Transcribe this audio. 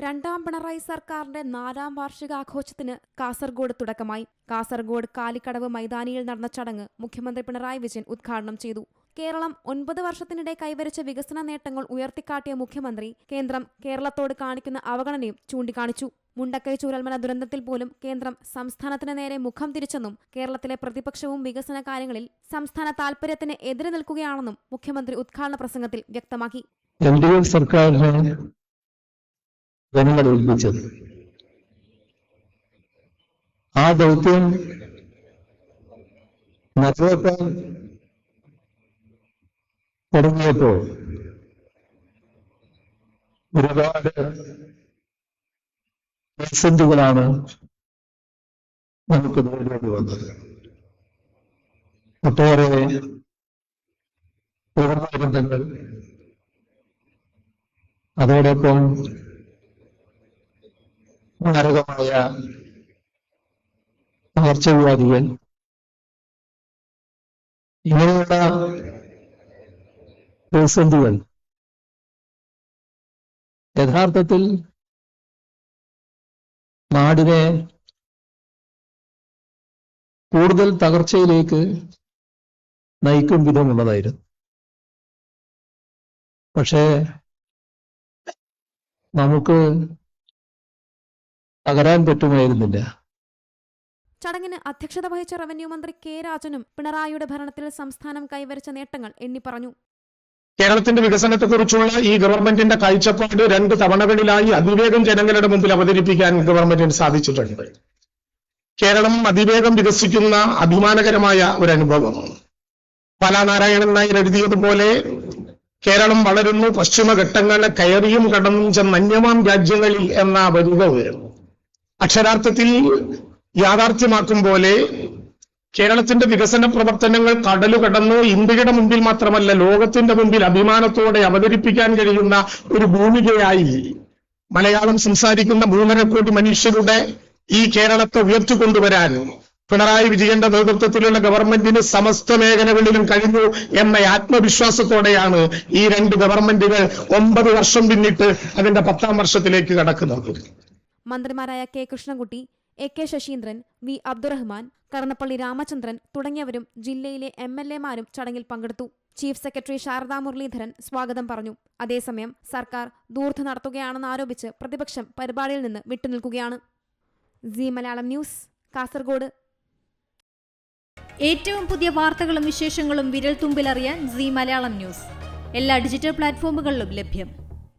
രണ്ടാം പിണറായി സർക്കാരിന്റെ 4ാം വാർഷികാഘോഷത്തിന് കാസർഗോഡ് തുടക്കമായി. കാസർഗോഡ് കാലിക്കടവ് മൈതാനിയിൽ നടന്ന ചടങ്ങ് മുഖ്യമന്ത്രി പിണറായി വിജയൻ ഉദ്ഘാടനം ചെയ്തു. കേരളം 9 വർഷത്തിനിടെ കൈവരിച്ച വികസന നേട്ടങ്ങൾ ഉയർത്തിക്കാട്ടിയ മുഖ്യമന്ത്രി കേന്ദ്രം കേരളത്തോട് കാണിക്കുന്ന അവഗണനയും ചൂണ്ടിക്കാണിച്ചു. മുണ്ടക്കൈ ചൂരൽമല ദുരന്തത്തിൽ പോലും കേന്ദ്രം സംസ്ഥാനത്തിന് നേരെ മുഖം തിരിച്ചെന്നും കേരളത്തിലെ പ്രതിപക്ഷവും വികസന കാര്യങ്ങളിൽ സംസ്ഥാന താൽപര്യത്തിന് എതിരെ നിൽക്കുകയാണെന്നും മുഖ്യമന്ത്രി ഉദ്ഘാടന പ്രസംഗത്തിൽ വ്യക്തമാക്കി. ജനങ്ങൾ ഏൽപ്പിച്ചത് ആ ദൗത്യം നിറവേറ്റാൻ തുടങ്ങിയപ്പോൾ ഒരുപാട് പ്രതിസന്ധികളാണ് നമുക്ക് നേരിടേണ്ടി വന്നത്. ഒട്ടേറെ ദുരന്തങ്ങൾ, അതോടൊപ്പം മാരകമായ പകർച്ചവ്യാധികൾ, ഇങ്ങനെയുള്ള പ്രതിസന്ധികൾ യഥാർത്ഥത്തിൽ നാടിനെ കൂടുതൽ തകർച്ചയിലേക്ക് നയിക്കും വിധമുള്ളതായിരുന്നു. പക്ഷേ നമുക്ക് തകരാൻ പറ്റുമായിരുന്നില്ല. ചടങ്ങിന് അധ്യക്ഷത വഹിച്ച റവന്യൂ മന്ത്രി കെ രാജനും പിണറായിയുടെ ഭരണത്തിൽ സംസ്ഥാനം കൈവരിച്ച നേട്ടങ്ങൾ എണ്ണിപ്പറഞ്ഞു. കേരളത്തിന്റെ വികസനത്തെക്കുറിച്ചുള്ള ഈ ഗവൺമെന്റിന്റെ കാഴ്ചപ്പാട് 2 തവണകളിലായി അതിവേഗം ജനങ്ങളുടെ മുമ്പിൽ അവതരിപ്പിക്കാൻ ഗവൺമെന്റിന് സാധിച്ചിട്ടുണ്ട്. കേരളം അതിവേഗം വികസിക്കുന്ന അഭിമാനകരമായ ഒരു അനുഭവമാണ്. പാലാനാരായണൻ നായർ എഴുതിയതുപോലെ കേരളം വളരുന്നു, പശ്ചിമഘട്ടങ്ങളെ കയറിയും കടന്നും ചെന്ന അന്യമാം രാജ്യങ്ങളിൽ എന്ന വരിക ഉയർന്നു. അക്ഷരാർത്ഥത്തിൽ യാഥാർത്ഥ്യമാക്കും പോലെ കേരളത്തിന്റെ വികസന പ്രവർത്തനങ്ങൾ കടലുകടന്ന് ഇന്ത്യയുടെ മുമ്പിൽ മാത്രമല്ല ലോകത്തിന്റെ മുമ്പിൽ അഭിമാനത്തോടെ അവതരിപ്പിക്കാൻ കഴിയുന്ന ഒരു ഭൂമികയായി മലയാളം സംസാരിക്കുന്ന 3.5 കോടി മനുഷ്യരുടെ ഈ കേരളത്തെ ഉയർത്തിക്കൊണ്ടുവരാൻ പിണറായി വിജയന്റെ നേതൃത്വത്തിലുള്ള ഗവൺമെന്റിന് സമസ്ത മേഖലകളിലും കഴിഞ്ഞു എന്ന ആത്മവിശ്വാസത്തോടെയാണ് ഈ 2 ഗവൺമെന്റുകൾ 9 വർഷം പിന്നിട്ട് അതിന്റെ 10ാം വർഷത്തിലേക്ക് കടക്കുന്നത്. മന്ത്രിമാരായ K Krishnankutty, A K Saseendran, V Abdurahiman, Kadannappally Ramachandran തുടങ്ങിയവരും ജില്ലയിലെ MLA-മാരും ചടങ്ങിൽ പങ്കെടുത്തു. ചീഫ് സെക്രട്ടറി ശാരദാ മുരളീധരൻ സ്വാഗതം പറഞ്ഞു. അതേസമയം സർക്കാർ ധൂർത്ത് നടത്തുകയാണെന്ന് ആരോപിച്ച് പ്രതിപക്ഷം പരിപാടിയിൽ നിന്ന് വിട്ടുനിൽക്കുകയാണ്. C Malayalam news, Kasaragod. ഏറ്റവും പുതിയ വാർത്തകളും വിശേഷങ്ങളും വിരൽത്തുമ്പിലറിയാൻ സി മലയാളം ന്യൂസ് എല്ലാ ഡിജിറ്റൽ പ്ലാറ്റ്ഫോമുകളിലും ലഭ്യം.